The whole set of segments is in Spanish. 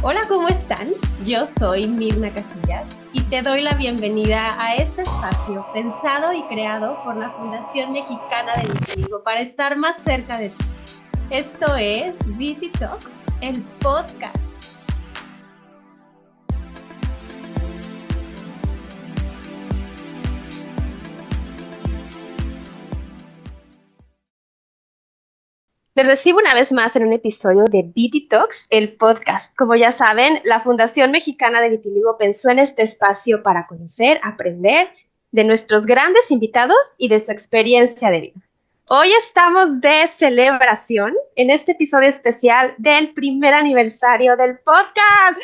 Hola, ¿cómo están? Yo soy Mirna Casillas y te doy la bienvenida a este espacio pensado y creado por la Fundación Mexicana del Vitiligo para estar más cerca de ti. Esto es VT Talks, el podcast. Les recibo una vez más en un episodio de VT Talks, el podcast. Como ya saben, la Fundación Mexicana de Vitiligo pensó en este espacio para conocer, aprender de nuestros grandes invitados y de su experiencia de vida. Hoy estamos de celebración en este episodio especial del primer aniversario del podcast.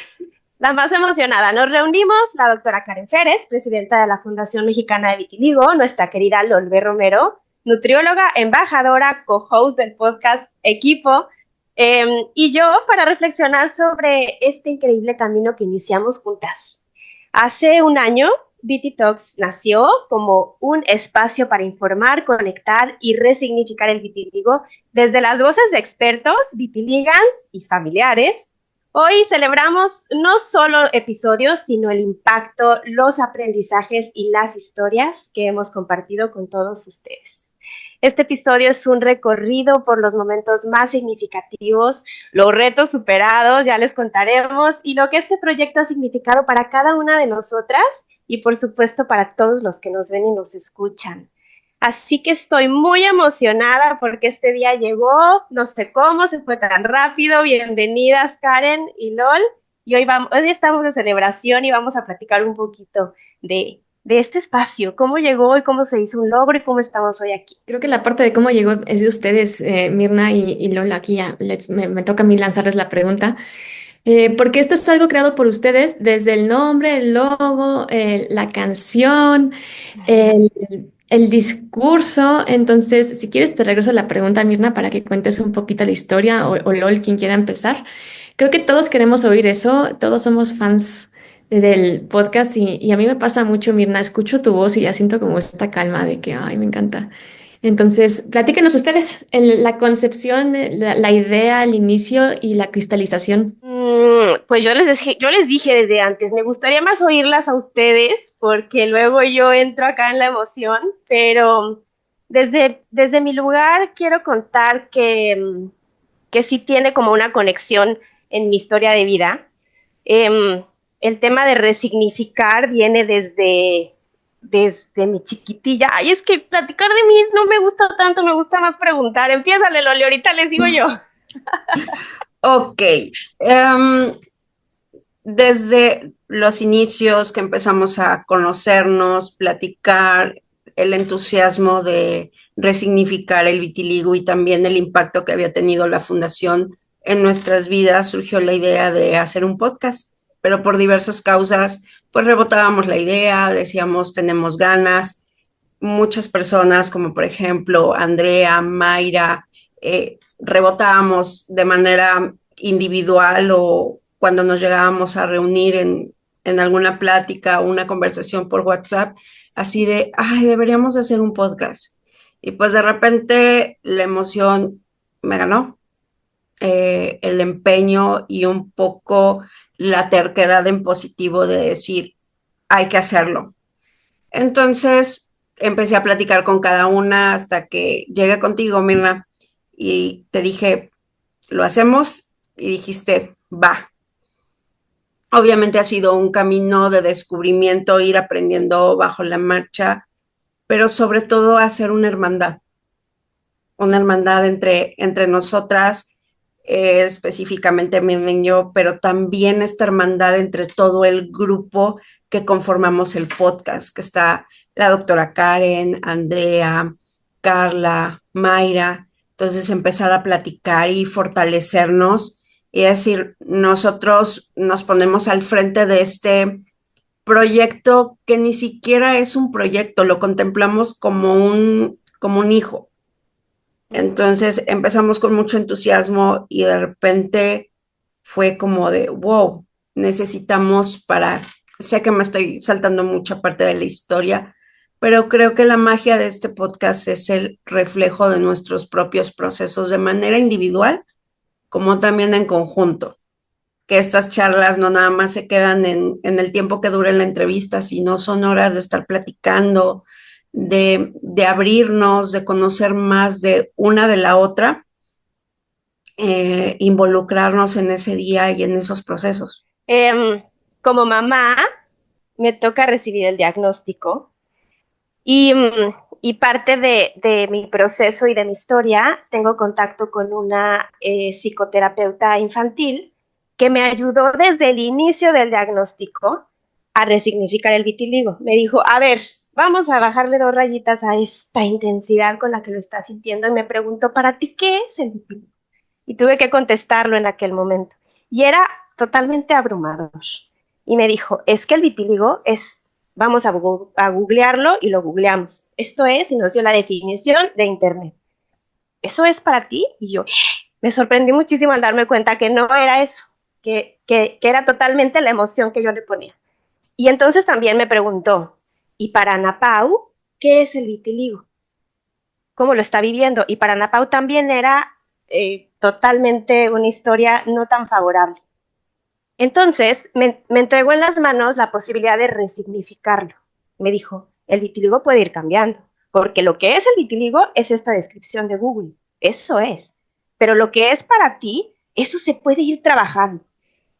La más emocionada, nos reunimos la doctora Karen Férez, presidenta de la Fundación Mexicana de Vitiligo, nuestra querida Lolbe Romero, nutrióloga, embajadora, co-host del podcast Equipo, y yo para reflexionar sobre este increíble camino que iniciamos juntas. Hace un año, VT Talks nació como un espacio para informar, conectar y resignificar el vitiligo desde las voces de expertos, vitiligans y familiares. Hoy celebramos no solo episodios, sino el impacto, los aprendizajes y las historias que hemos compartido con todos ustedes. Este episodio es un recorrido por los momentos más significativos, los retos superados, ya les contaremos, y lo que este proyecto ha significado para cada una de nosotras y por supuesto para todos los que nos ven y nos escuchan. Así que estoy muy emocionada porque este día llegó, no sé cómo, se fue tan rápido. Bienvenidas Karen y Lol. Y hoy estamos de celebración y vamos a platicar un poquito de este espacio, cómo llegó y cómo se hizo un logro y cómo estamos hoy aquí. Creo que la parte de cómo llegó es de ustedes, Mirna y Lola. Aquí ya me toca a mí lanzarles la pregunta. Porque esto es algo creado por ustedes desde el nombre, el logo, la canción, el, el discurso. Entonces, si quieres, te regreso la pregunta, Mirna, para que cuentes un poquito la historia o Lol, quien quiera empezar. Creo que todos queremos oír eso, todos somos fans del podcast y a mí me pasa mucho, Mirna, escucho tu voz y ya siento como esta calma de que, ay, me encanta. Entonces, platíquenos ustedes la concepción, la idea, el inicio y la cristalización. Pues yo les dije desde antes, me gustaría más oírlas a ustedes porque luego yo entro acá en la emoción, pero desde mi lugar quiero contar que sí tiene como una conexión en mi historia de vida. El tema de resignificar viene desde mi chiquitilla. Ay, es que platicar de mí no me gusta tanto, me gusta más preguntar. Empiézale, Loli, ahorita les digo yo. Ok, em, desde los inicios que empezamos a conocernos, platicar, el entusiasmo de resignificar el vitiligo y también el impacto que había tenido la fundación en nuestras vidas, surgió la idea de hacer un podcast, pero por diversas causas, pues rebotábamos la idea, decíamos tenemos ganas. Muchas personas, como por ejemplo Andrea, Mayra, rebotábamos de manera individual o cuando nos llegábamos a reunir en alguna plática o una conversación por WhatsApp, así de, ay, deberíamos hacer un podcast. Y pues de repente la emoción me ganó, el empeño y un poco la terquedad en positivo de decir, hay que hacerlo. Entonces empecé a platicar con cada una hasta que llegué contigo, Mirna, y te dije, lo hacemos, y dijiste, va. Obviamente ha sido un camino de descubrimiento, ir aprendiendo bajo la marcha, pero sobre todo hacer una hermandad entre nosotras, específicamente Mirna y yo, pero también esta hermandad entre todo el grupo que conformamos el podcast, que está la doctora Karen, Andrea, Carla, Mayra. Entonces empezar a platicar y fortalecernos y decir, nosotros nos ponemos al frente de este proyecto que ni siquiera es un proyecto, lo contemplamos como un hijo. Entonces empezamos con mucho entusiasmo y de repente fue como de, wow, necesitamos para, sé que me estoy saltando mucha parte de la historia, pero creo que la magia de este podcast es el reflejo de nuestros propios procesos de manera individual como también en conjunto. que estas charlas no nada más se quedan en el tiempo que dure la entrevista, sino son horas de estar platicando, de abrirnos, de conocer más de una de la otra, involucrarnos en ese día y en esos procesos. Como mamá, me toca recibir el diagnóstico y parte de mi proceso y de mi historia, tengo contacto con una psicoterapeuta infantil que me ayudó desde el inicio del diagnóstico a resignificar el vitiligo. Me dijo, a ver, vamos a bajarle 2 rayitas a esta intensidad con la que lo estás sintiendo. Y me preguntó, ¿para ti qué es el vitiligo? Y tuve que contestarlo en aquel momento. Y era totalmente abrumador. Y me dijo, es que el vitiligo es, vamos a googlearlo y lo googleamos. Esto es, y nos dio la definición de internet. ¿Eso es para ti? Y yo me sorprendí muchísimo al darme cuenta que no era eso, que era totalmente la emoción que yo le ponía. Y entonces también me preguntó, ¿y para Ana Pau qué es el vitiligo? ¿Cómo lo está viviendo? Y para Ana Pau también era totalmente una historia no tan favorable. Entonces me entregó en las manos la posibilidad de resignificarlo. Me dijo, el vitiligo puede ir cambiando, porque lo que es el vitiligo es esta descripción de Google, eso es. Pero lo que es para ti, eso se puede ir trabajando.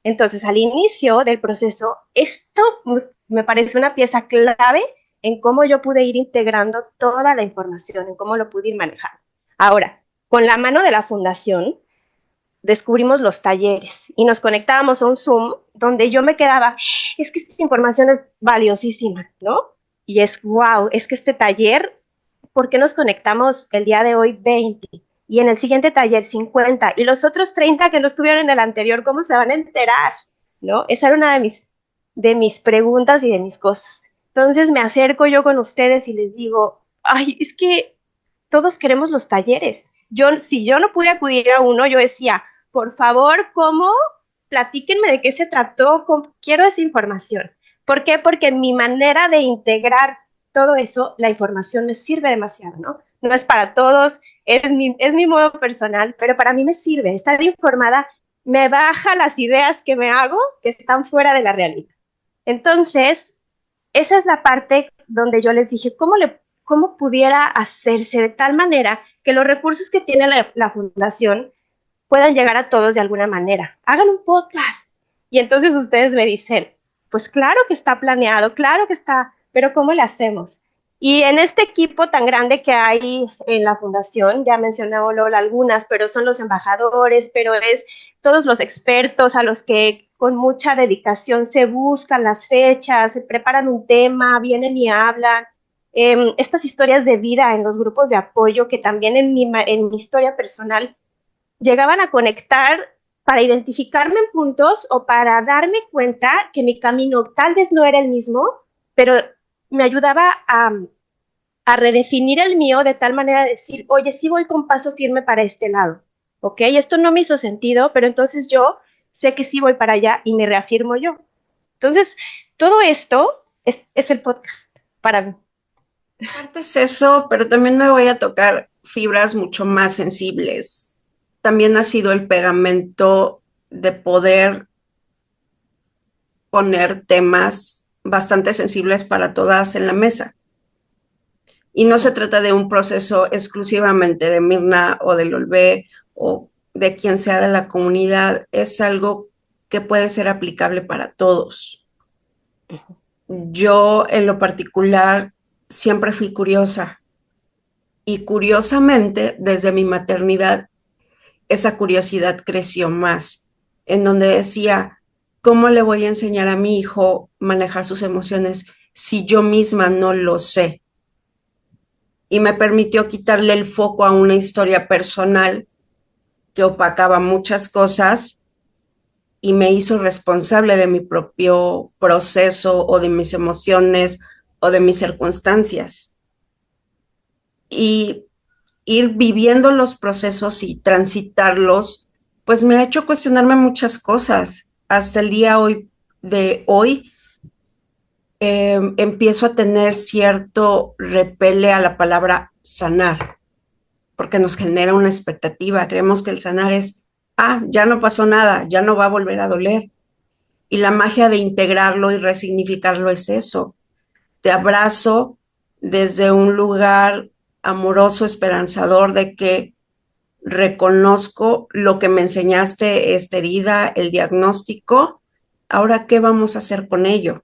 Entonces, al inicio del proceso, esto me parece una pieza clave en cómo yo pude ir integrando toda la información, en cómo lo pude ir manejando. Ahora, con la mano de la fundación, descubrimos los talleres y nos conectábamos a un Zoom donde yo me quedaba, es que esta información es valiosísima, ¿no? Y es, wow, es que este taller, ¿por qué nos conectamos el día de hoy 20? Y en el siguiente taller 50, y los otros 30 que no estuvieron en el anterior, ¿cómo se van a enterar? ¿No? Esa era una de mis preguntas y de mis cosas. Entonces me acerco yo con ustedes y les digo, ay, es que todos queremos los talleres. Si yo no pude acudir a uno, yo decía, por favor, ¿cómo? Platíquenme de qué se trató, quiero esa información. ¿Por qué? Porque mi manera de integrar todo eso, la información me sirve demasiado, ¿no? No es para todos, es mi modo personal, pero para mí me sirve. Estar informada me baja las ideas que me hago que están fuera de la realidad. Entonces, esa es la parte donde yo les dije, ¿cómo pudiera hacerse de tal manera que los recursos que tiene la fundación puedan llegar a todos de alguna manera? Hagan un podcast. Y entonces ustedes me dicen, pues claro que está planeado, claro que está, pero ¿cómo le hacemos? Y en este equipo tan grande que hay en la fundación, ya mencionó Lola algunas, pero son los embajadores, pero es todos los expertos a los que con mucha dedicación se buscan las fechas, se preparan un tema, vienen y hablan. Estas historias de vida en los grupos de apoyo que también en mi historia personal llegaban a conectar para identificarme en puntos o para darme cuenta que mi camino tal vez no era el mismo, pero me ayudaba a redefinir el mío de tal manera de decir, oye, sí voy con paso firme para este lado, ¿ok? Esto no me hizo sentido, pero entonces yo sé que sí voy para allá y me reafirmo yo. Entonces, todo esto es el podcast para mí. Parte es eso, pero también me voy a tocar fibras mucho más sensibles. También ha sido el pegamento de poder poner temas bastante sensibles para todas en la mesa. Y no se trata de un proceso exclusivamente de Mirna o de Lolvé o de quien sea de la comunidad, es algo que puede ser aplicable para todos. Yo en lo particular siempre fui curiosa y curiosamente desde mi maternidad esa curiosidad creció más, en donde decía, ¿cómo le voy a enseñar a mi hijo manejar sus emociones si yo misma no lo sé? Y me permitió quitarle el foco a una historia personal que opacaba muchas cosas y me hizo responsable de mi propio proceso o de mis emociones o de mis circunstancias. Y ir viviendo los procesos y transitarlos, pues me ha hecho cuestionarme muchas cosas. Hasta el día de hoy, empiezo a tener cierto repele a la palabra sanar, porque nos genera una expectativa. Creemos que el sanar es ya no pasó nada, ya no va a volver a doler. Y la magia de integrarlo y resignificarlo es eso. Te abrazo desde un lugar amoroso, esperanzador de que reconozco lo que me enseñaste, esta herida, el diagnóstico. Ahora, ¿qué vamos a hacer con ello?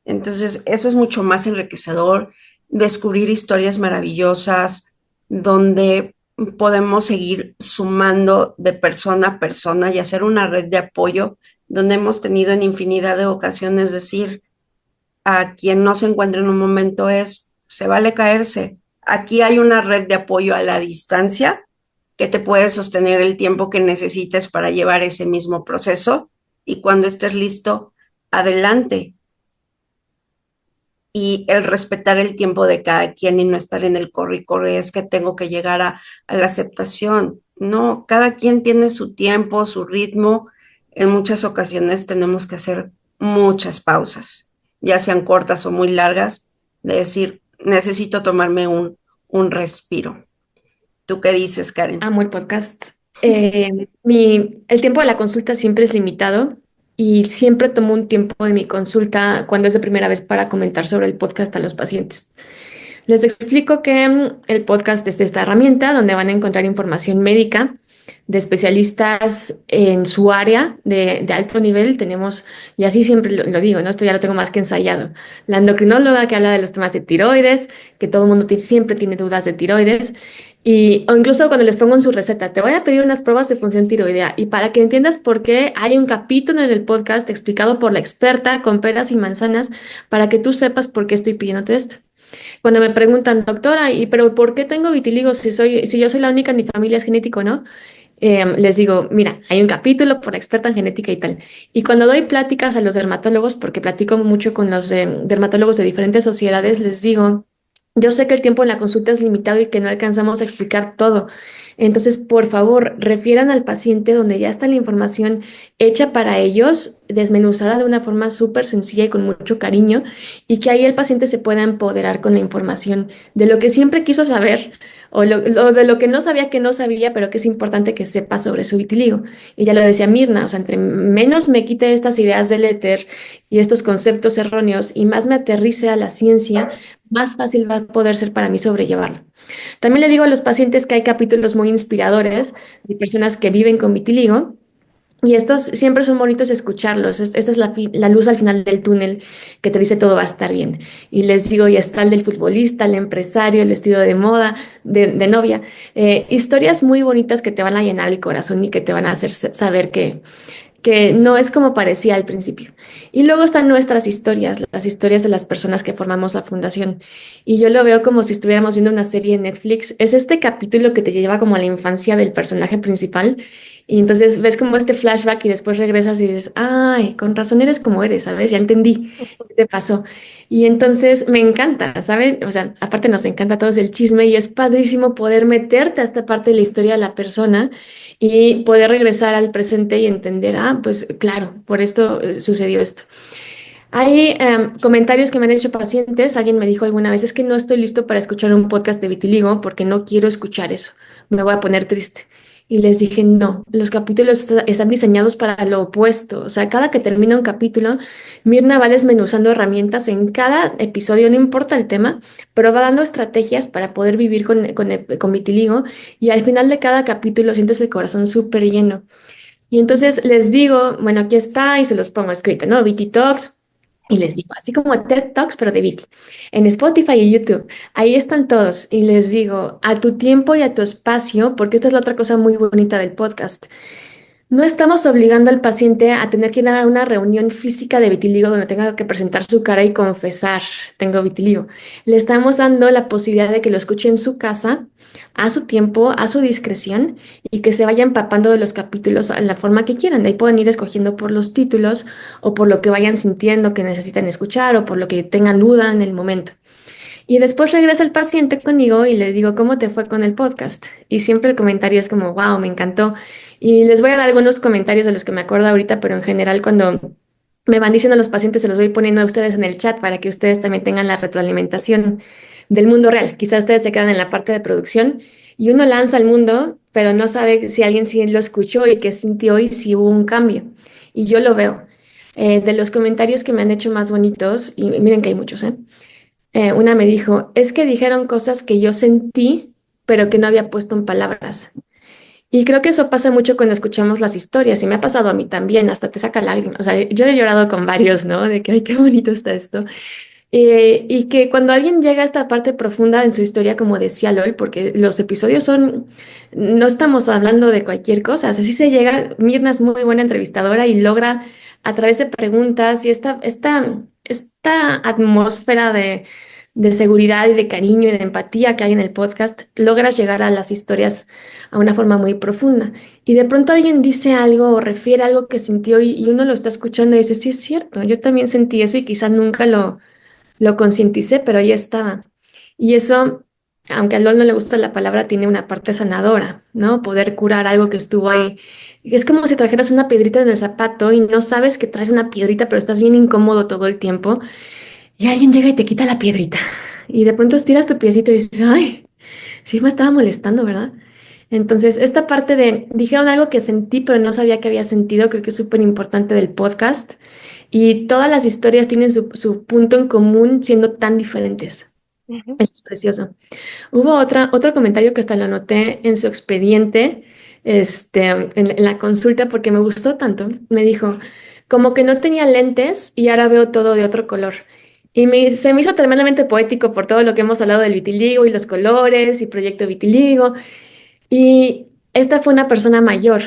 Entonces, eso es mucho más enriquecedor, descubrir historias maravillosas donde podemos seguir sumando de persona a persona y hacer una red de apoyo donde hemos tenido en infinidad de ocasiones decir a quien no se encuentra en un momento se vale caerse. Aquí hay una red de apoyo a la distancia que te puede sostener el tiempo que necesites para llevar ese mismo proceso y cuando estés listo, adelante. Y el respetar el tiempo de cada quien y no estar en el corre y corre, es que tengo que llegar a la aceptación. No, cada quien tiene su tiempo, su ritmo. En muchas ocasiones tenemos que hacer muchas pausas, ya sean cortas o muy largas, de decir, necesito tomarme un respiro. ¿Tú qué dices, Karen? Amo el podcast. El tiempo de la consulta siempre es limitado y siempre tomo un tiempo de mi consulta cuando es de primera vez para comentar sobre el podcast a los pacientes. Les explico que el podcast es esta herramienta donde van a encontrar información médica de especialistas en su área de alto nivel. Tenemos, y así siempre lo digo, ¿no? Esto ya lo tengo más que ensayado. La endocrinóloga que habla de los temas de tiroides, que todo el mundo siempre tiene dudas de tiroides. O incluso cuando les pongo en su receta, te voy a pedir unas pruebas de función tiroidea y para que entiendas por qué hay un capítulo en el podcast explicado por la experta con peras y manzanas para que tú sepas por qué estoy pidiéndote esto. Cuando me preguntan, doctora, pero por qué tengo vitiligo si yo soy la única en mi familia es genético, ¿no? Les digo, mira, hay un capítulo por la experta en genética y tal. Y cuando doy pláticas a los dermatólogos, porque platico mucho con los dermatólogos de diferentes sociedades, les digo, yo sé que el tiempo en la consulta es limitado y que no alcanzamos a explicar todo. Entonces, por favor, refieran al paciente donde ya está la información hecha para ellos, desmenuzada de una forma súper sencilla y con mucho cariño, y que ahí el paciente se pueda empoderar con la información de lo que siempre quiso saber o de lo que no sabía que no sabía, pero que es importante que sepa sobre su vitiligo. Y ya lo decía Mirna, o sea, entre menos me quite estas ideas del éter y estos conceptos erróneos y más me aterrice a la ciencia, más fácil va a poder ser para mí sobrellevarlo. También le digo a los pacientes que hay capítulos muy inspiradores de personas que viven con vitiligo. Y estos siempre son bonitos escucharlos. Esta es la luz al final del túnel que te dice todo va a estar bien. Y les digo, y está el del futbolista, el empresario, el vestido de moda, de novia. Historias muy bonitas que te van a llenar el corazón y que te van a hacer saber que no es como parecía al principio. Y luego están nuestras historias, las historias de las personas que formamos la fundación. Y yo lo veo como si estuviéramos viendo una serie en Netflix. Es este capítulo que te lleva como a la infancia del personaje principal. Y entonces ves como este flashback y después regresas y dices, ay, con razón eres como eres, ¿sabes? Ya entendí qué te pasó. Y entonces me encanta, ¿sabes? O sea, aparte nos encanta a todos el chisme y es padrísimo poder meterte a esta parte de la historia de la persona y poder regresar al presente y entender, pues claro, por esto sucedió esto. Hay comentarios que me han hecho pacientes. Alguien me dijo alguna vez, es que no estoy listo para escuchar un podcast de vitiligo porque no quiero escuchar eso. Me voy a poner triste. Y les dije, no, los capítulos están diseñados para lo opuesto. O sea, cada que termina un capítulo, Mirna va desmenuzando herramientas en cada episodio, no importa el tema, pero va dando estrategias para poder vivir con vitiligo. Y al final de cada capítulo sientes el corazón súper lleno. Y entonces les digo, bueno, aquí está y se los pongo escrito, ¿no? Viti Talks. Y les digo, así como TED Talks, pero de Viti, en Spotify y YouTube. Ahí están todos. Y les digo, a tu tiempo y a tu espacio, porque esta es la otra cosa muy bonita del podcast. No estamos obligando al paciente a tener que ir a una reunión física de vitiligo donde tenga que presentar su cara y confesar, tengo vitiligo. Le estamos dando la posibilidad de que lo escuche en su casa, a su tiempo, a su discreción y que se vaya empapando de los capítulos a la forma que quieran. De ahí pueden ir escogiendo por los títulos o por lo que vayan sintiendo que necesitan escuchar o por lo que tengan duda en el momento. Y después regresa el paciente conmigo y le digo, ¿cómo te fue con el podcast? Y siempre el comentario es como, wow, me encantó. Y les voy a dar algunos comentarios de los que me acuerdo ahorita, pero en general cuando me van diciendo los pacientes se los voy poniendo a ustedes en el chat para que ustedes también tengan la retroalimentación del mundo real. Quizás ustedes se quedan en la parte de producción y uno lanza al mundo, pero no sabe si alguien sí lo escuchó y qué sintió y si hubo un cambio. Y yo lo veo. De los comentarios que me han hecho más bonitos, y miren que hay muchos, ¿eh? Una me dijo, es que dijeron cosas que yo sentí, pero que no había puesto en palabras. Y creo que eso pasa mucho cuando escuchamos las historias, y me ha pasado a mí también, hasta te saca lágrimas. O sea, yo he llorado con varios, ¿no? De que, ay, qué bonito está esto. Y que cuando alguien llega a esta parte profunda en su historia, como decía LOL, porque los episodios son, no estamos hablando de cualquier cosa, así se llega, Mirna es muy buena entrevistadora y logra a través de preguntas y esta atmósfera de seguridad y de cariño y de empatía que hay en el podcast, logras llegar a las historias a una forma muy profunda. Y de pronto alguien dice algo o refiere algo que sintió y uno lo está escuchando y dice, sí es cierto, yo también sentí eso y quizás nunca lo concienticé, pero ahí estaba. Y eso, aunque a LOL no le gusta la palabra, tiene una parte sanadora, ¿no? Poder curar algo que estuvo ahí. Es como si trajeras una piedrita en el zapato y no sabes que traes una piedrita, pero estás bien incómodo todo el tiempo. Y alguien llega y te quita la piedrita. Y de pronto estiras tu piecito y dices, ay, sí me estaba molestando, ¿verdad? Entonces, esta parte de, dijeron algo que sentí, pero no sabía que había sentido, creo que es súper importante del podcast. Y todas las historias tienen su punto en común siendo tan diferentes. Ujú. Eso es precioso. Hubo otro comentario que hasta lo anoté en su expediente, en la consulta, porque me gustó tanto. Me dijo, como que no tenía lentes y ahora veo todo de otro color. Y se me hizo tremendamente poético por todo lo que hemos hablado del vitiligo y los colores y proyecto vitiligo. Y esta fue una persona mayor.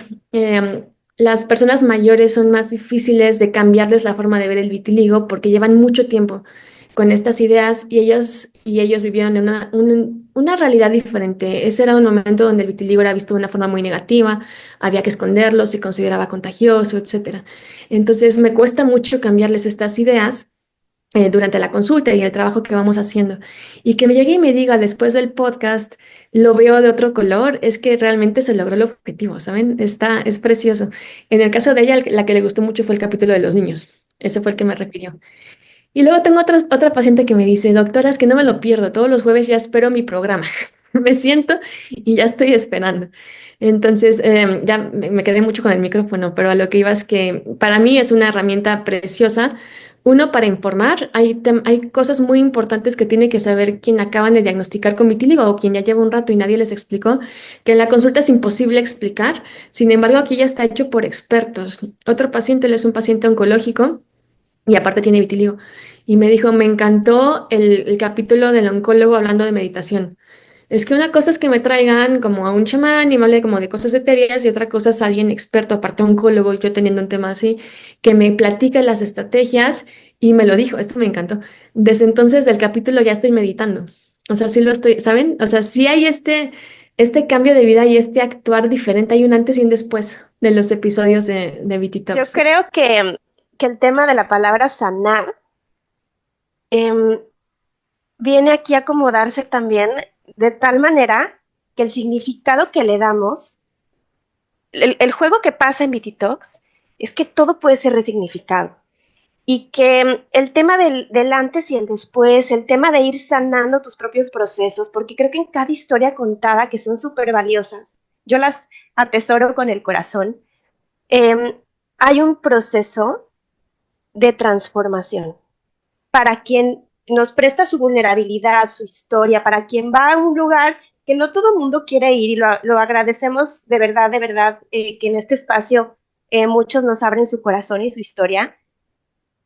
Las personas mayores son más difíciles de cambiarles la forma de ver el vitiligo porque llevan mucho tiempo con estas ideas y ellos vivieron en una realidad diferente. Ese era un momento donde el vitiligo era visto de una forma muy negativa, había que esconderlo, se consideraba contagioso, etcétera. Entonces me cuesta mucho cambiarles estas ideas durante la consulta y el trabajo que vamos haciendo. Y que me llegue y me diga después del podcast, lo veo de otro color, es que realmente se logró el objetivo, ¿saben? Es precioso. En el caso de ella, la que le gustó mucho fue el capítulo de los niños. Ese fue el que me refirió. Y luego tengo otra paciente que me dice, doctora, es que no me lo pierdo, todos los jueves ya espero mi programa. Me siento y ya estoy esperando. Entonces, ya me quedé mucho con el micrófono, pero a lo que iba es que para mí es una herramienta preciosa. Uno, para informar, hay cosas muy importantes que tiene que saber quien acaban de diagnosticar con vitíligo o quien ya lleva un rato y nadie les explicó, que en la consulta es imposible explicar. Sin embargo, aquí ya está hecho por expertos. Otro paciente, él es un paciente oncológico y aparte tiene vitíligo. Y me dijo, me encantó el capítulo del oncólogo hablando de meditación. Es que una cosa es que me traigan como a un chamán y me hable como de cosas etéreas y otra cosa es alguien experto, aparte oncólogo, y yo teniendo un tema así, que me platica las estrategias y me lo dijo, esto me encantó. Desde entonces del capítulo ya estoy meditando. O sea, sí lo estoy, ¿saben? O sea, sí hay este cambio de vida y este actuar diferente. Hay un antes y un después de los episodios de BT Yo Talks. creo que el tema de la palabra sanar em, viene aquí a acomodarse también de tal manera que el significado que le damos, el juego que pasa en BT Talks es que todo puede ser resignificado. Y que el tema del antes y el después, el tema de ir sanando tus propios procesos, porque creo que en cada historia contada, que son súper valiosas, yo las atesoro con el corazón, hay un proceso de transformación para quien nos presta su vulnerabilidad, su historia, para quien va a un lugar que no todo el mundo quiere ir y lo agradecemos de verdad, que en este espacio muchos nos abren su corazón y su historia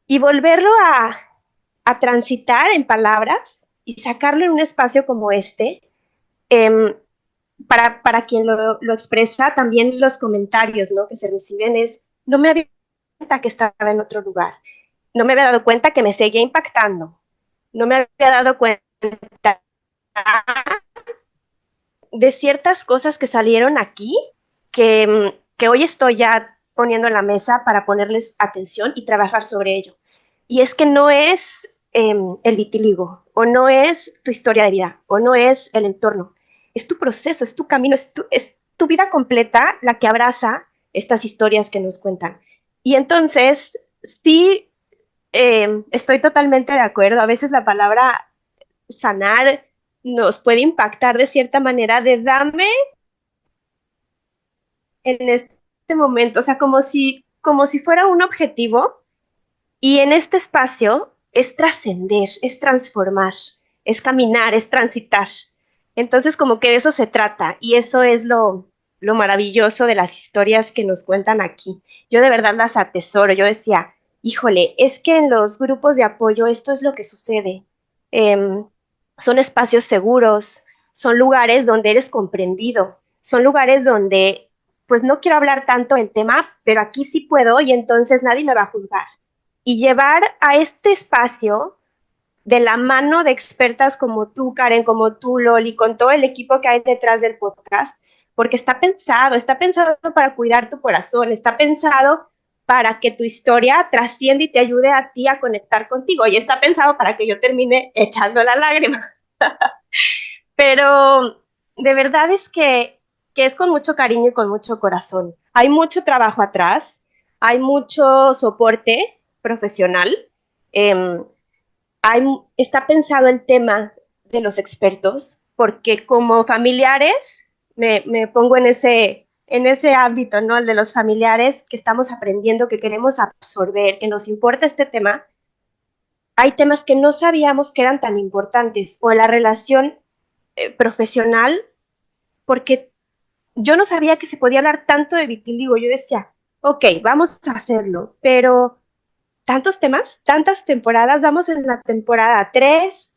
y volverlo a transitar en palabras y sacarlo en un espacio como este, eh, para quien lo expresa, también los comentarios, ¿no?, que se reciben es, no me había dado cuenta que estaba en otro lugar, no me había dado cuenta que me seguía impactando, no me había dado cuenta de ciertas cosas que salieron aquí que hoy estoy ya poniendo en la mesa para ponerles atención y trabajar sobre ello. Y es que no es el vitiligo, o no es tu historia de vida, o no es el entorno, es tu proceso, es tu camino, es tu vida completa la que abraza estas historias que nos cuentan. Y entonces, sí, estoy totalmente de acuerdo. A veces la palabra sanar nos puede impactar de cierta manera de dame en este momento, o sea, como si fuera un objetivo y en este espacio es trascender, es transformar, es caminar, es transitar. Entonces, como que de eso se trata y eso es lo maravilloso de las historias que nos cuentan aquí. Yo de verdad las atesoro. Yo decía, híjole, es que en los grupos de apoyo esto es lo que sucede. Son espacios seguros, son lugares donde eres comprendido, son lugares donde, pues no quiero hablar tanto del tema, pero aquí sí puedo y entonces nadie me va a juzgar. Y llevar a este espacio de la mano de expertas como tú, Karen, como tú, Loli, con todo el equipo que hay detrás del podcast, porque está pensado para cuidar tu corazón, está pensado para que tu historia trascienda y te ayude a ti a conectar contigo, y está pensado para que yo termine echando la lágrima. Pero de verdad es que es con mucho cariño y con mucho corazón. Hay mucho trabajo atrás, hay mucho soporte profesional. Eh, está pensado el tema de los expertos, porque como familiares, me pongo en ese ámbito, ¿no? El de los familiares que estamos aprendiendo, que queremos absorber, que nos importa este tema. Hay temas que no sabíamos que eran tan importantes, o la relación profesional, porque yo no sabía que se podía hablar tanto de vitiligo. Yo decía, ok, vamos a hacerlo, pero tantos temas, tantas temporadas, vamos en la temporada 3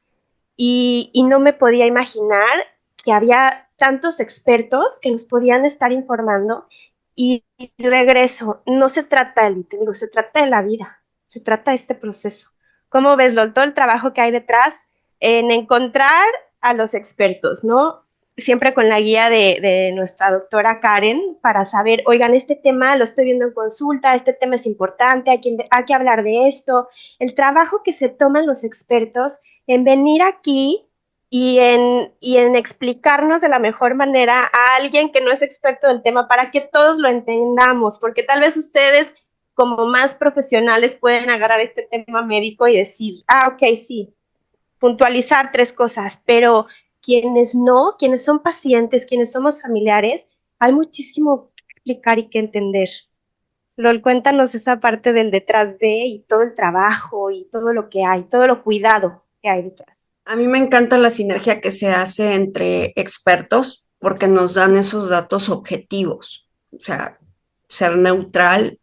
y no me podía imaginar que había tantos expertos que nos podían estar informando. Y regreso, no se trata del vitiligo, se trata de la vida, se trata de este proceso. ¿Cómo ves, Lol? Todo el trabajo que hay detrás en encontrar a los expertos, ¿no? Siempre con la guía de nuestra doctora Karen para saber, oigan, este tema lo estoy viendo en consulta, este tema es importante, hay que hablar de esto. El trabajo que se toman los expertos en venir aquí y en explicarnos de la mejor manera a alguien que no es experto del tema para que todos lo entendamos, porque tal vez ustedes como más profesionales pueden agarrar este tema médico y decir, ah, ok, sí, puntualizar 3 cosas, pero quienes no, quienes son pacientes, quienes somos familiares, hay muchísimo que explicar y que entender. Lol, cuéntanos esa parte del detrás de y todo el trabajo y todo lo que hay, todo lo cuidado que hay detrás. A mí me encanta la sinergia que se hace entre expertos porque nos dan esos datos objetivos, o sea, ser neutral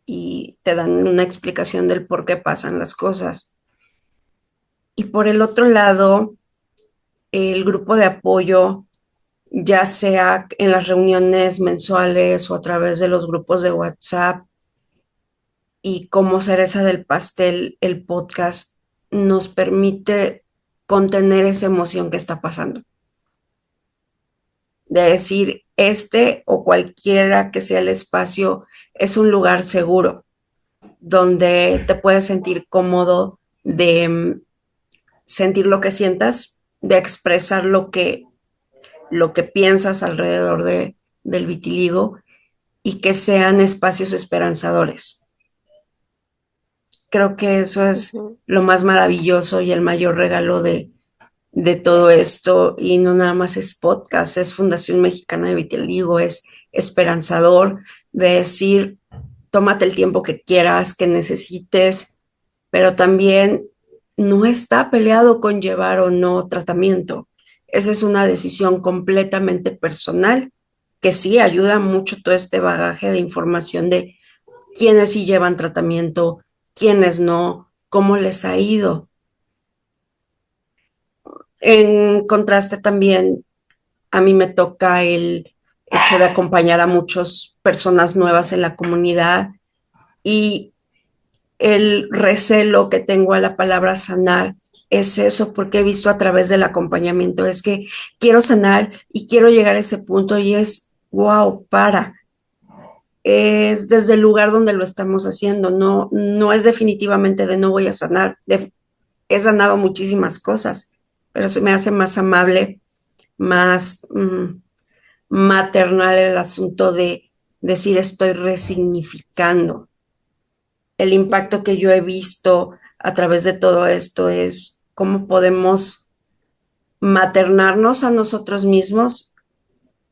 y te dan una explicación del por qué pasan las cosas. Y por el otro lado, el grupo de apoyo, ya sea en las reuniones mensuales o a través de los grupos de WhatsApp, y como cereza del pastel, el podcast nos permite contener esa emoción que está pasando. De decir, este o cualquiera que sea el espacio es un lugar seguro donde te puedes sentir cómodo de sentir lo que sientas, de expresar lo que piensas alrededor del vitiligo y que sean espacios esperanzadores. Creo que eso es Ujú. lo más maravilloso y el mayor regalo de todo esto. Y no nada más es podcast, es Fundación Mexicana de Vitiligo, es esperanzador de decir, tómate el tiempo que quieras, que necesites, pero también no está peleado con llevar o no tratamiento. Esa es una decisión completamente personal que sí ayuda mucho todo este bagaje de información de quiénes sí llevan tratamiento, quiénes no, cómo les ha ido. En contraste también, a mí me toca el hecho de acompañar a muchas personas nuevas en la comunidad y el recelo que tengo a la palabra sanar es eso, porque he visto a través del acompañamiento, es que quiero sanar y quiero llegar a ese punto y es, wow, es desde el lugar donde lo estamos haciendo, no, no es definitivamente de no voy a sanar, he sanado muchísimas cosas, pero se me hace más amable, más maternal el asunto de decir estoy resignificando. El impacto que yo he visto a través de todo esto es cómo podemos maternarnos a nosotros mismos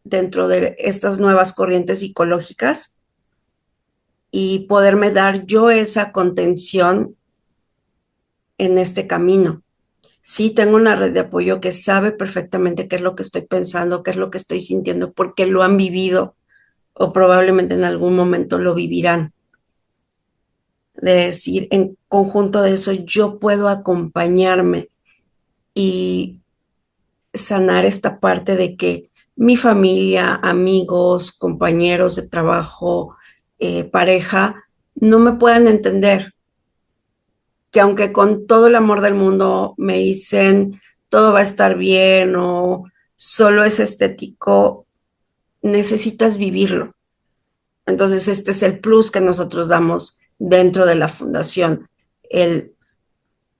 dentro de estas nuevas corrientes psicológicas y poderme dar yo esa contención en este camino. Sí, tengo una red de apoyo que sabe perfectamente qué es lo que estoy pensando, qué es lo que estoy sintiendo, porque lo han vivido o probablemente en algún momento lo vivirán. De decir, en conjunto de eso, yo puedo acompañarme y sanar esta parte de que mi familia, amigos, compañeros de trabajo, pareja, no me puedan entender. Que aunque con todo el amor del mundo me dicen todo va a estar bien o solo es estético, necesitas vivirlo. Entonces, este es el plus que nosotros damos dentro de la fundación, el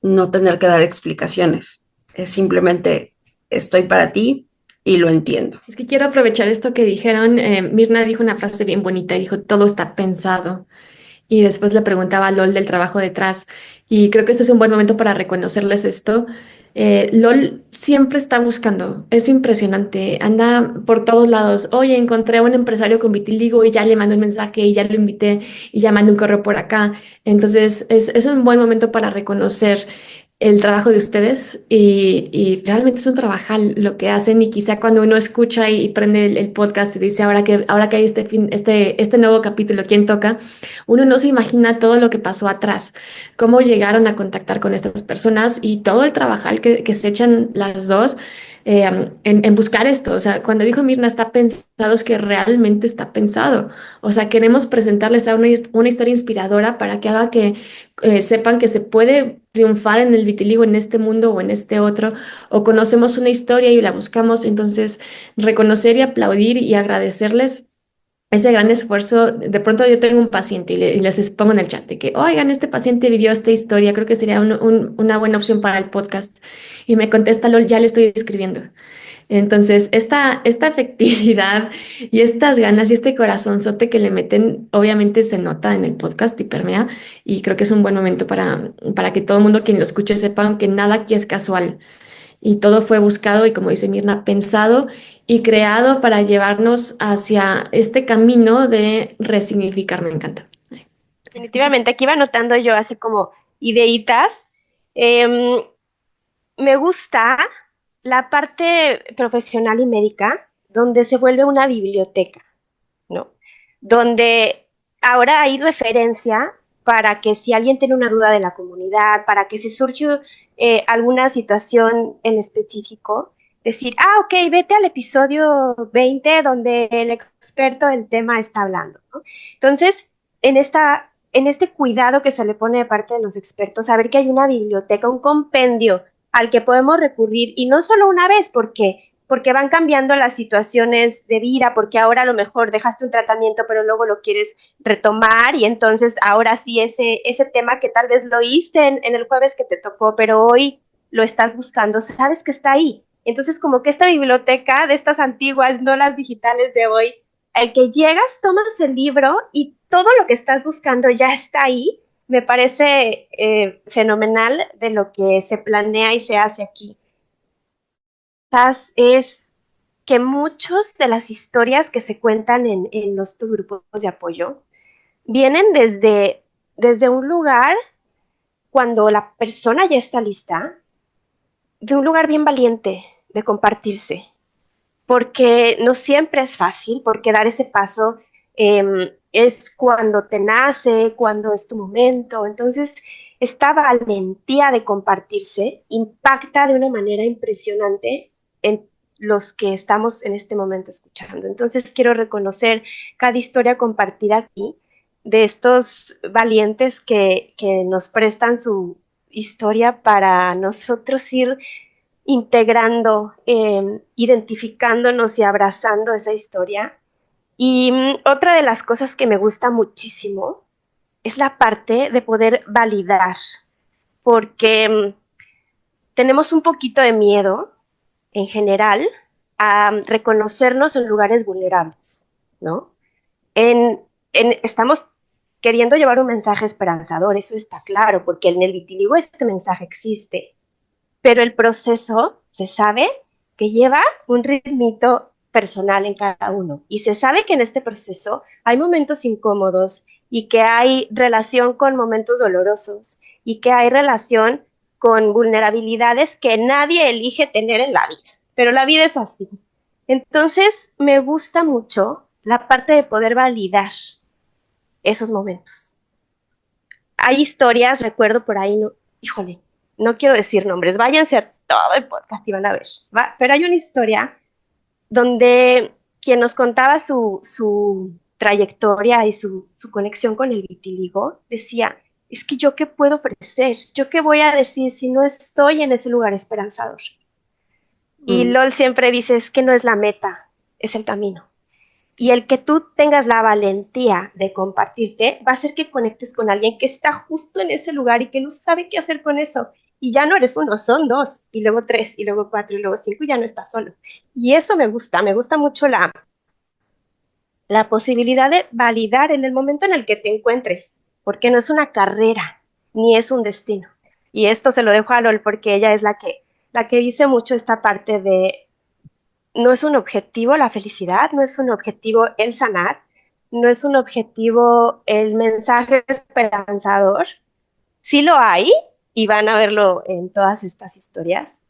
no tener que dar explicaciones. Es simplemente estoy para ti y lo entiendo. Es que quiero aprovechar esto que dijeron. Mirna dijo una frase bien bonita, dijo, todo está pensado. Y después le preguntaba a LOL del trabajo detrás. Y creo que este es un buen momento para reconocerles esto. LOL siempre está buscando, es impresionante, anda por todos lados. Oye, encontré a un empresario con vitiligo y ya le mandé un mensaje y ya lo invité y ya mandé un correo por acá. Entonces, es un buen momento para reconocer el trabajo de ustedes y realmente es un trabajal lo que hacen y quizá cuando uno escucha y prende el podcast y dice ahora que hay este nuevo capítulo, ¿quién toca? Uno no se imagina todo lo que pasó atrás, cómo llegaron a contactar con estas personas y todo el trabajal que se echan las dos en buscar esto. O sea, cuando dijo Mirna está pensado, es que realmente está pensado. O sea, queremos presentarles a una historia inspiradora para que haga que sepan que se puede triunfar en el vitiligo en este mundo o en este otro, o conocemos una historia y la buscamos. Entonces, reconocer y aplaudir y agradecerles ese gran esfuerzo. De pronto yo tengo un paciente y les expongo en el chat de que, oigan, este paciente vivió esta historia, creo que sería una buena opción para el podcast. Y me contesta, LOL, ya le estoy escribiendo. Entonces, esta efectividad y estas ganas y este corazonzote que le meten, obviamente se nota en el podcast y permea, y creo que es un buen momento para que todo el mundo quien lo escuche sepa que nada aquí es casual y todo fue buscado y, como dice Mirna, pensado y creado para llevarnos hacia este camino de resignificar. Me encanta. Definitivamente, aquí iba anotando yo así como ideitas. Em, Me gusta la parte profesional y médica, donde se vuelve una biblioteca, ¿no? Donde ahora hay referencia para que si alguien tiene una duda de la comunidad, para que si surge alguna situación en específico, decir, ok, vete al episodio 20 donde el experto del tema está hablando, ¿no? Entonces, en este cuidado que se le pone de parte de los expertos, saber que hay una biblioteca, un compendio al que podemos recurrir, y no solo una vez, porque van cambiando las situaciones de vida, porque ahora a lo mejor dejaste un tratamiento, pero luego lo quieres retomar y entonces ahora sí ese tema que tal vez lo oíste en el jueves que te tocó, pero hoy lo estás buscando, sabes que está ahí. Entonces como que esta biblioteca de estas antiguas, no las digitales de hoy, al que llegas, tomas el libro y todo lo que estás buscando ya está ahí, me parece fenomenal de lo que se planea y se hace aquí. Quizás es que muchas de las historias que se cuentan en estos grupos de apoyo vienen desde un lugar cuando la persona ya está lista, de un lugar bien valiente de compartirse, porque no siempre es fácil, porque dar ese paso es cuando te nace, cuando es tu momento. Entonces, esta valentía de compartirse impacta de una manera impresionante en los que estamos en este momento escuchando. Entonces, quiero reconocer cada historia compartida aquí de estos valientes que nos prestan su historia para nosotros ir integrando, identificándonos y abrazando esa historia. Y otra de las cosas que me gusta muchísimo es la parte de poder validar, porque tenemos un poquito de miedo en general a reconocernos en lugares vulnerables, ¿no? Estamos queriendo llevar un mensaje esperanzador, eso está claro, porque en el vitiligo este mensaje existe, pero el proceso se sabe que lleva un ritmito personal en cada uno. Y se sabe que en este proceso hay momentos incómodos y que hay relación con momentos dolorosos y que hay relación con vulnerabilidades que nadie elige tener en la vida. Pero la vida es así. Entonces, me gusta mucho la parte de poder validar esos momentos. Hay historias, recuerdo por ahí, no, híjole, no quiero decir nombres, váyanse a todo el podcast y van a ver, ¿va? Pero hay una historia donde quien nos contaba su trayectoria y su conexión con el vitiligo decía, es que yo qué puedo ofrecer, yo qué voy a decir si no estoy en ese lugar esperanzador. Y LOL siempre dice, es que no es la meta, es el camino. Y el que tú tengas la valentía de compartirte va a hacer que conectes con alguien que está justo en ese lugar y que no sabe qué hacer con eso. Y ya no eres uno, son dos, y luego tres, y luego cuatro, y luego cinco, y ya no estás solo. Y eso me gusta mucho la posibilidad de validar en el momento en el que te encuentres, porque no es una carrera, ni es un destino. Y esto se lo dejo a LOL porque ella es la que dice mucho esta parte de no es un objetivo la felicidad, no es un objetivo el sanar, no es un objetivo el mensaje esperanzador. Sí lo hay y van a verlo en todas estas historias,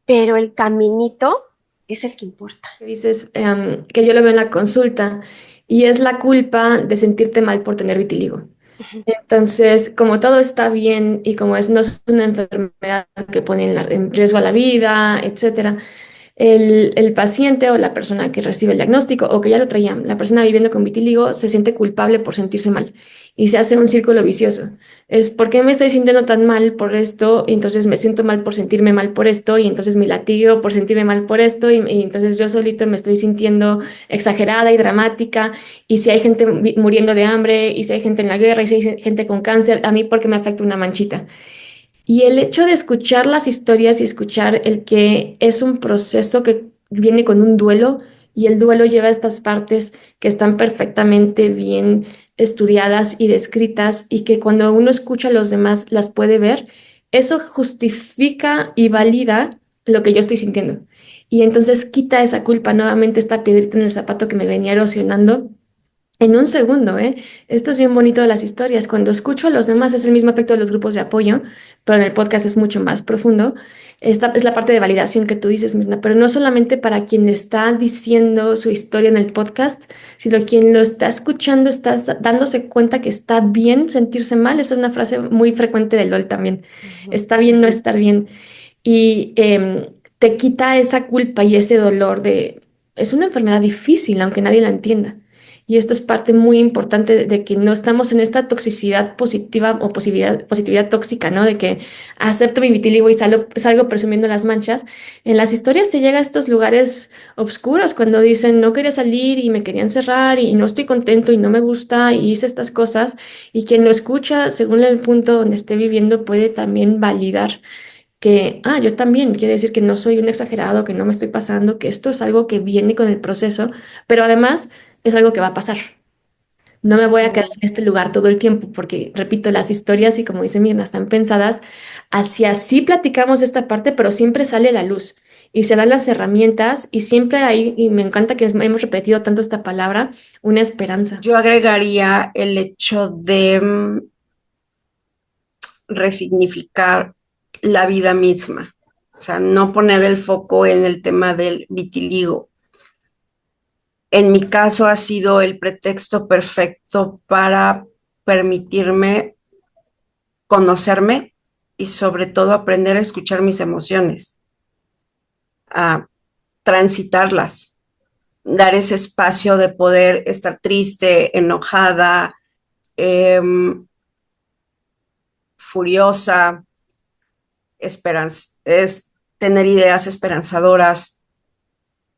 pero el caminito es el que importa. Dices que yo lo veo en la consulta y es la culpa de sentirte mal por tener vitiligo. Entonces, como todo está bien y como no es una enfermedad que pone en riesgo a la vida, etcétera, el paciente o la persona que recibe el diagnóstico o que ya lo traía, la persona viviendo con vitiligo se siente culpable por sentirse mal y se hace un círculo vicioso. Es ¿por qué me estoy sintiendo tan mal por esto? Y entonces me siento mal por sentirme mal por esto y entonces me latigo por sentirme mal por esto y entonces yo solito me estoy sintiendo exagerada y dramática y si hay gente muriendo de hambre y si hay gente en la guerra y si hay gente con cáncer, a mí porque me afecta una manchita. Y el hecho de escuchar las historias y escuchar el que es un proceso que viene con un duelo y el duelo lleva estas partes que están perfectamente bien estudiadas y descritas y que cuando uno escucha a los demás las puede ver, eso justifica y valida lo que yo estoy sintiendo. Y entonces quita esa culpa, nuevamente esta piedrita en el zapato que me venía erosionando en un segundo, ¿eh? Esto es bien bonito de las historias. Cuando escucho a los demás es el mismo efecto de los grupos de apoyo, pero en el podcast es mucho más profundo. Esta es la parte de validación que tú dices, Mirna, pero no solamente para quien está diciendo su historia en el podcast, sino quien lo está escuchando está dándose cuenta que está bien sentirse mal. Esa es una frase muy frecuente del LOL también. Está bien no estar bien. Y te quita esa culpa y ese dolor de... Es una enfermedad difícil, aunque nadie la entienda. Y esto es parte muy importante de que no estamos en esta toxicidad positiva o positividad tóxica, ¿no? De que acepto mi vitiligo y salgo presumiendo las manchas. En las historias se llega a estos lugares oscuros cuando dicen no quería salir y me querían cerrar y no estoy contento y no me gusta y hice estas cosas. Y quien lo escucha, según el punto donde esté viviendo, puede también validar que, yo también, quiere decir que no soy un exagerado, que no me estoy pasando, que esto es algo que viene con el proceso, pero además es algo que va a pasar. No me voy a quedar en este lugar todo el tiempo porque, repito, las historias y como dice Mirna, están pensadas hacia así platicamos esta parte, pero siempre sale la luz y se dan las herramientas y siempre hay, y me encanta que hemos repetido tanto esta palabra, una esperanza. Yo agregaría el hecho de resignificar la vida misma, o sea, no poner el foco en el tema del vitiligo. En mi caso ha sido el pretexto perfecto para permitirme conocerme y sobre todo aprender a escuchar mis emociones, a transitarlas, dar ese espacio de poder estar triste, enojada, eh, furiosa, es tener ideas esperanzadoras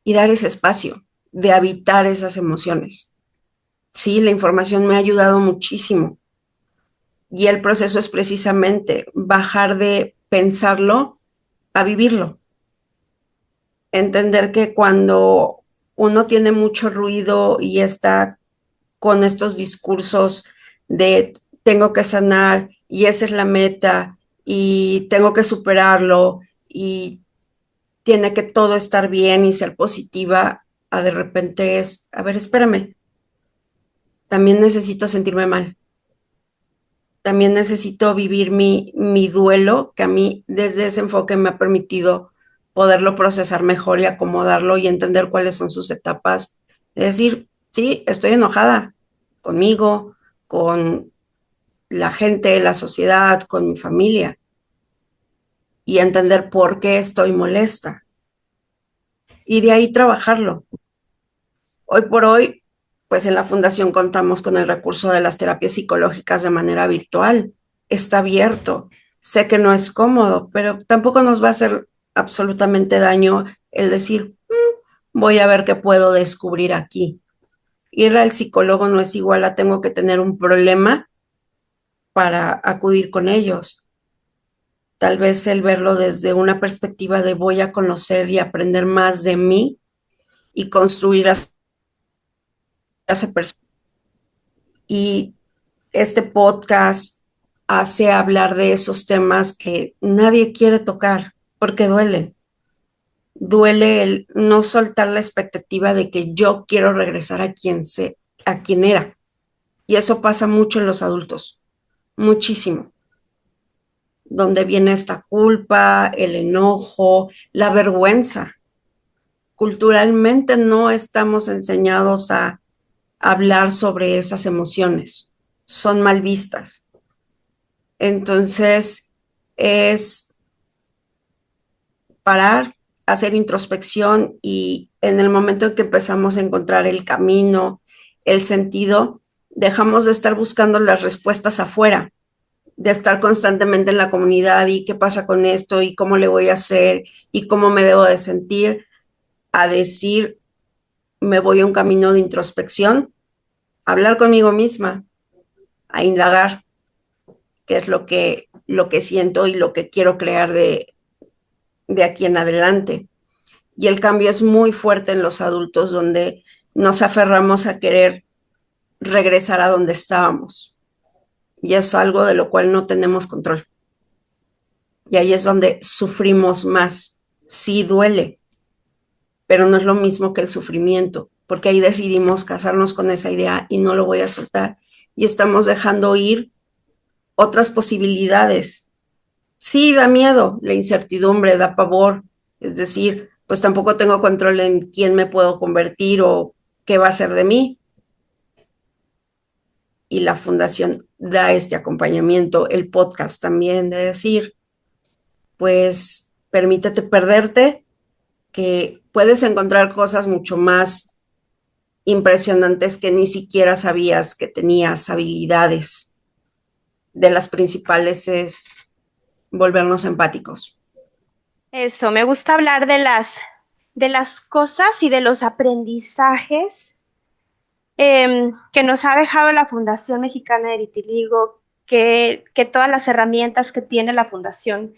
y dar ese espacio de habitar esas emociones. Sí, la información me ha ayudado muchísimo y el proceso es precisamente bajar de pensarlo a vivirlo. Entender que cuando uno tiene mucho ruido y está con estos discursos de tengo que sanar y esa es la meta y tengo que superarlo y tiene que todo estar bien y ser positiva, a de repente es, a ver, espérame, también necesito sentirme mal. También necesito vivir mi duelo, que a mí desde ese enfoque me ha permitido poderlo procesar mejor y acomodarlo y entender cuáles son sus etapas. Es decir, sí, estoy enojada conmigo, con la gente, la sociedad, con mi familia, y entender por qué estoy molesta. Y de ahí trabajarlo. Hoy por hoy, pues en la fundación contamos con el recurso de las terapias psicológicas de manera virtual. Está abierto. Sé que no es cómodo, pero tampoco nos va a hacer absolutamente daño el decir, voy a ver qué puedo descubrir aquí. Ir al psicólogo no es igual a tengo que tener un problema para acudir con ellos. Tal vez el verlo desde una perspectiva de voy a conocer y aprender más de mí y construir a esa persona. Y este podcast hace hablar de esos temas que nadie quiere tocar porque duelen. Duele el no soltar la expectativa de que yo quiero regresar a quien era. Y eso pasa mucho en los adultos, muchísimo. Donde viene esta culpa, el enojo, la vergüenza. Culturalmente no estamos enseñados a hablar sobre esas emociones. Son mal vistas. Entonces, es parar, hacer introspección y en el momento en que empezamos a encontrar el camino, el sentido, dejamos de estar buscando las respuestas afuera, de estar constantemente en la comunidad y qué pasa con esto y cómo le voy a hacer y cómo me debo de sentir, a decir, me voy a un camino de introspección, a hablar conmigo misma, a indagar qué es lo que siento y lo que quiero crear de aquí en adelante. Y el cambio es muy fuerte en los adultos donde nos aferramos a querer regresar a donde estábamos. Y es algo de lo cual no tenemos control. Y ahí es donde sufrimos más. Sí duele, pero no es lo mismo que el sufrimiento, porque ahí decidimos casarnos con esa idea y no lo voy a soltar. Y estamos dejando ir otras posibilidades. Sí, da miedo, la incertidumbre, da pavor, es decir, pues tampoco tengo control en quién me puedo convertir o qué va a ser de mí. Y la fundación da este acompañamiento, el podcast también, de decir, pues permítete perderte, que puedes encontrar cosas mucho más impresionantes que ni siquiera sabías que tenías habilidades. De las principales es volvernos empáticos. Eso, me gusta hablar de las cosas y de los aprendizajes que nos ha dejado la Fundación Mexicana de Vitiligo, que todas las herramientas que tiene la Fundación,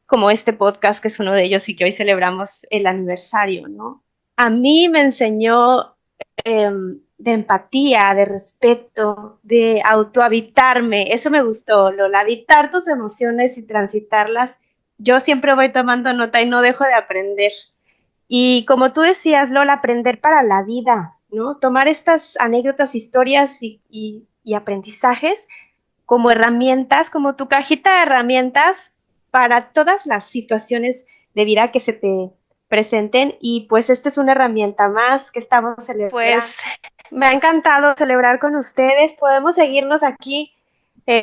como este podcast, que es uno de ellos y que hoy celebramos el aniversario, ¿no? A mí me enseñó de empatía, de respeto, de autohabitarme. Eso me gustó, Lola, habitar tus emociones y transitarlas. Yo siempre voy tomando nota y no dejo de aprender. Y como tú decías, Lola, aprender para la vida, ¿no? Tomar estas anécdotas, historias y aprendizajes como herramientas, como tu cajita de herramientas para todas las situaciones de vida que se te presenten. Y pues esta es una herramienta más que estamos celebrando. Pues me ha encantado celebrar con ustedes. Podemos seguirnos aquí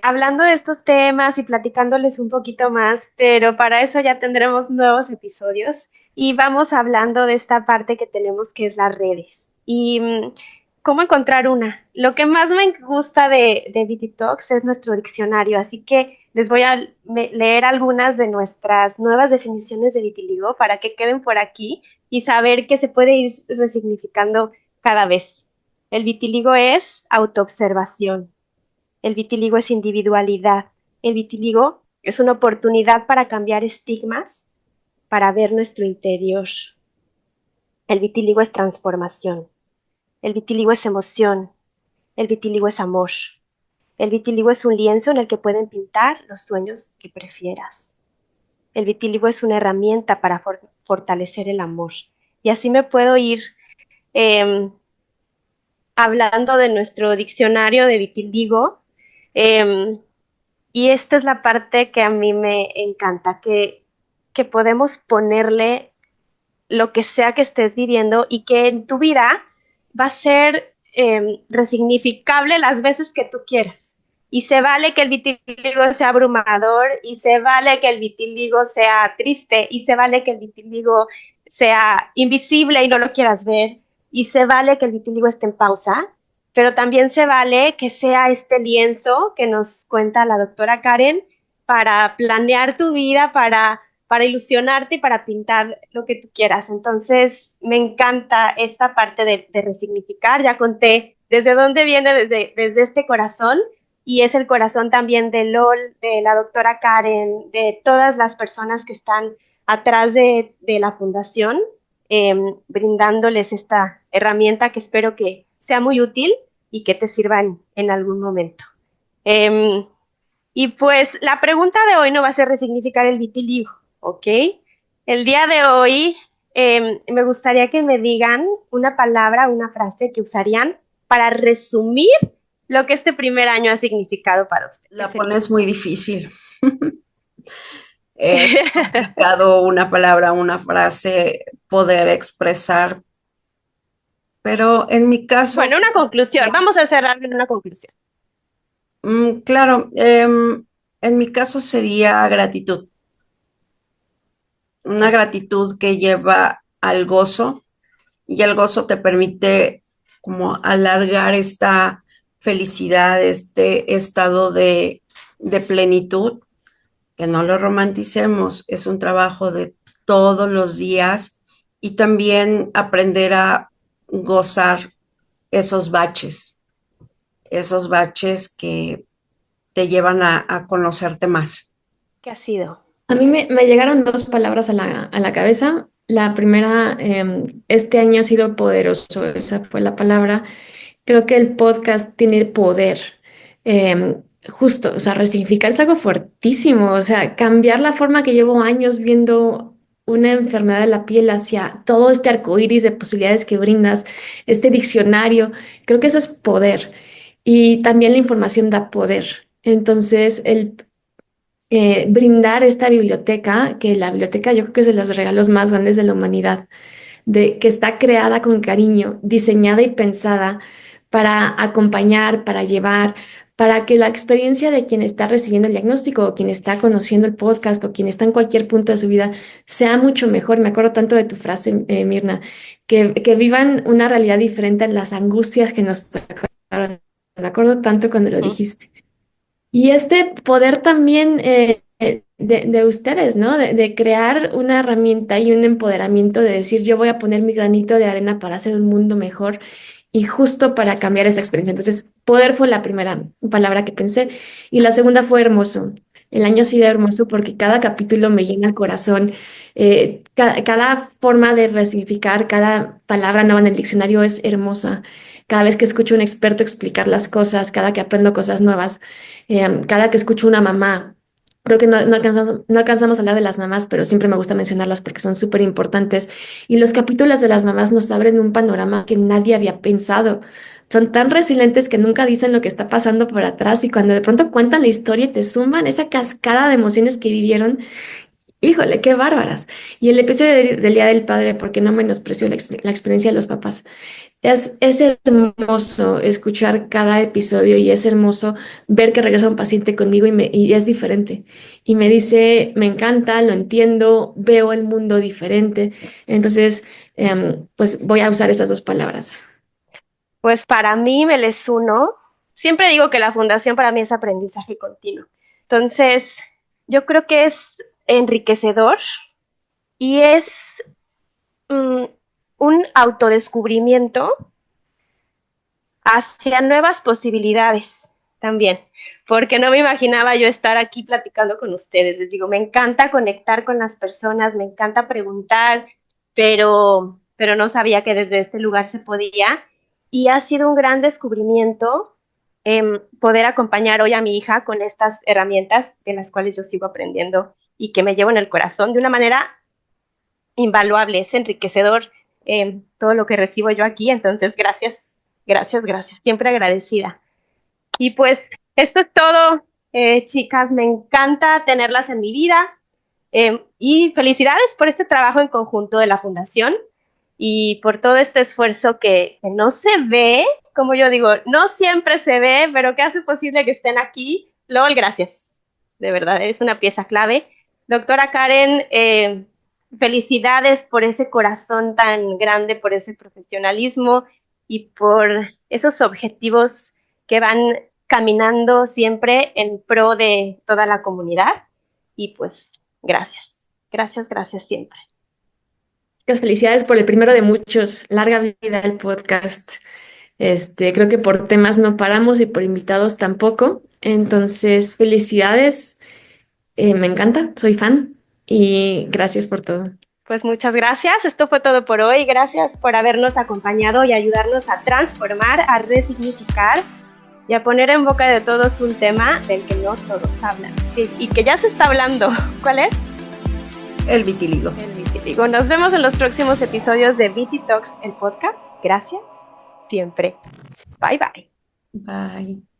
hablando de estos temas y platicándoles un poquito más, pero para eso ya tendremos nuevos episodios y vamos hablando de esta parte que tenemos que es las redes y cómo encontrar una. Lo que más me gusta de BT Talks es nuestro diccionario, así que les voy a leer algunas de nuestras nuevas definiciones de vitiligo para que queden por aquí y saber que se puede ir resignificando cada vez. El vitiligo es autoobservación. El vitiligo es individualidad. El vitiligo es una oportunidad para cambiar estigmas, para ver nuestro interior. El vitiligo es transformación. El vitiligo es emoción. El vitiligo es amor. El vitiligo es un lienzo en el que pueden pintar los sueños que prefieras. El vitiligo es una herramienta para fortalecer el amor. Y así me puedo ir em, hablando de nuestro diccionario de vitiligo. em, y esta es la parte que a mí me encanta, que podemos ponerle lo que sea que estés viviendo y que en tu vida va a ser resignificable las veces que tú quieras. Y se vale que el vitiligo sea abrumador, y se vale que el vitiligo sea triste, y se vale que el vitiligo sea invisible y no lo quieras ver, y se vale que el vitiligo esté en pausa, pero también se vale que sea este lienzo que nos cuenta la doctora Karen para planear tu vida, para ilusionarte y para pintar lo que tú quieras. Entonces, me encanta esta parte de resignificar. Ya conté desde dónde viene, desde este corazón, y es el corazón también de LOL, de la doctora Karen, de todas las personas que están atrás de la fundación, brindándoles esta herramienta que espero que sea muy útil y que te sirva en algún momento. Eh, y pues la pregunta de hoy no va a ser resignificar el vitiligo, ¿ok? El día de hoy me gustaría que me digan una palabra, una frase que usarían para resumir lo que este primer año ha significado para usted. La pones muy difícil. Es complicado una palabra, una frase poder expresar, pero en mi caso, Bueno, una conclusión. Vamos a cerrar en una conclusión. claro, en mi caso sería gratitud, una gratitud que lleva al gozo, y el gozo te permite como alargar esta felicidad, este estado de plenitud, que no lo romanticemos, es un trabajo de todos los días, y también aprender a gozar esos baches que te llevan a conocerte más. ¿Qué ha sido? A mí me llegaron dos palabras a la cabeza. La primera, este año ha sido poderoso, esa fue la palabra. Creo que el podcast tiene poder. Justo, o sea, resignificar es algo fuertísimo, o sea, cambiar la forma que llevo años viendo una enfermedad de la piel hacia todo este arco iris de posibilidades que brindas, este diccionario, creo que eso es poder. Y también la información da poder. Entonces, el brindar esta biblioteca, que la biblioteca yo creo que es de los regalos más grandes de la humanidad, de que está creada con cariño, diseñada y pensada para acompañar, para llevar, para que la experiencia de quien está recibiendo el diagnóstico o quien está conociendo el podcast o quien está en cualquier punto de su vida sea mucho mejor. Me acuerdo tanto de tu frase, Mirna, que vivan una realidad diferente a las angustias que nos tocaron. Me acuerdo tanto cuando lo dijiste. Y este poder también de ustedes, ¿no? De crear una herramienta y un empoderamiento de decir, yo voy a poner mi granito de arena para hacer un mundo mejor y justo para cambiar esa experiencia. Entonces, poder fue la primera palabra que pensé y la segunda fue hermoso. El año ha sido hermoso porque cada capítulo me llena el corazón. Cada forma de resignificar, cada palabra nueva en el diccionario es hermosa. Cada vez que escucho a un experto explicar las cosas, cada que aprendo cosas nuevas, cada que escucho una mamá, creo que no alcanzamos a hablar de las mamás, pero siempre me gusta mencionarlas porque son súper importantes. Y los capítulos de las mamás nos abren un panorama que nadie había pensado. Son tan resilientes que nunca dicen lo que está pasando por atrás y cuando de pronto cuentan la historia y te suman esa cascada de emociones que vivieron, híjole, qué bárbaras. Y el episodio del Día del Padre, porque no menosprecio la experiencia de los papás. Es hermoso escuchar cada episodio y es hermoso ver que regresa un paciente conmigo y es diferente. Y me dice, me encanta, lo entiendo, veo el mundo diferente. Entonces, pues voy a usar esas dos palabras. Pues para mí me les uno. Siempre digo que la fundación para mí es aprendizaje continuo. Entonces, yo creo que es enriquecedor y es un autodescubrimiento hacia nuevas posibilidades también, porque no me imaginaba yo estar aquí platicando con ustedes. Les digo, me encanta conectar con las personas, me encanta preguntar, pero no sabía que desde este lugar se podía. Y ha sido un gran descubrimiento poder acompañar hoy a mi hija con estas herramientas de las cuales yo sigo aprendiendo y que me llevo en el corazón de una manera invaluable, es enriquecedor todo lo que recibo yo aquí, entonces gracias, gracias, gracias, siempre agradecida. Y pues esto es todo, chicas, me encanta tenerlas en mi vida y felicidades por este trabajo en conjunto de la Fundación y por todo este esfuerzo que no se ve, como yo digo, no siempre se ve, pero que hace posible que estén aquí. LOL, gracias, de verdad, es una pieza clave. Doctora Karen, felicidades por ese corazón tan grande, por ese profesionalismo y por esos objetivos que van caminando siempre en pro de toda la comunidad. Y pues, gracias, gracias, gracias siempre. Muchas felicidades por el primero de muchos. Larga vida el podcast. Creo que por temas no paramos y por invitados tampoco. Entonces, felicidades. Me encanta, soy fan y gracias por todo. Pues muchas gracias. Esto fue todo por hoy. Gracias por habernos acompañado y ayudarnos a transformar, a resignificar y a poner en boca de todos un tema del que no todos hablan y que ya se está hablando. ¿Cuál es? El vitíligo. El vitíligo. Nos vemos en los próximos episodios de Viti Talks, el podcast. Gracias siempre. Bye, bye. Bye.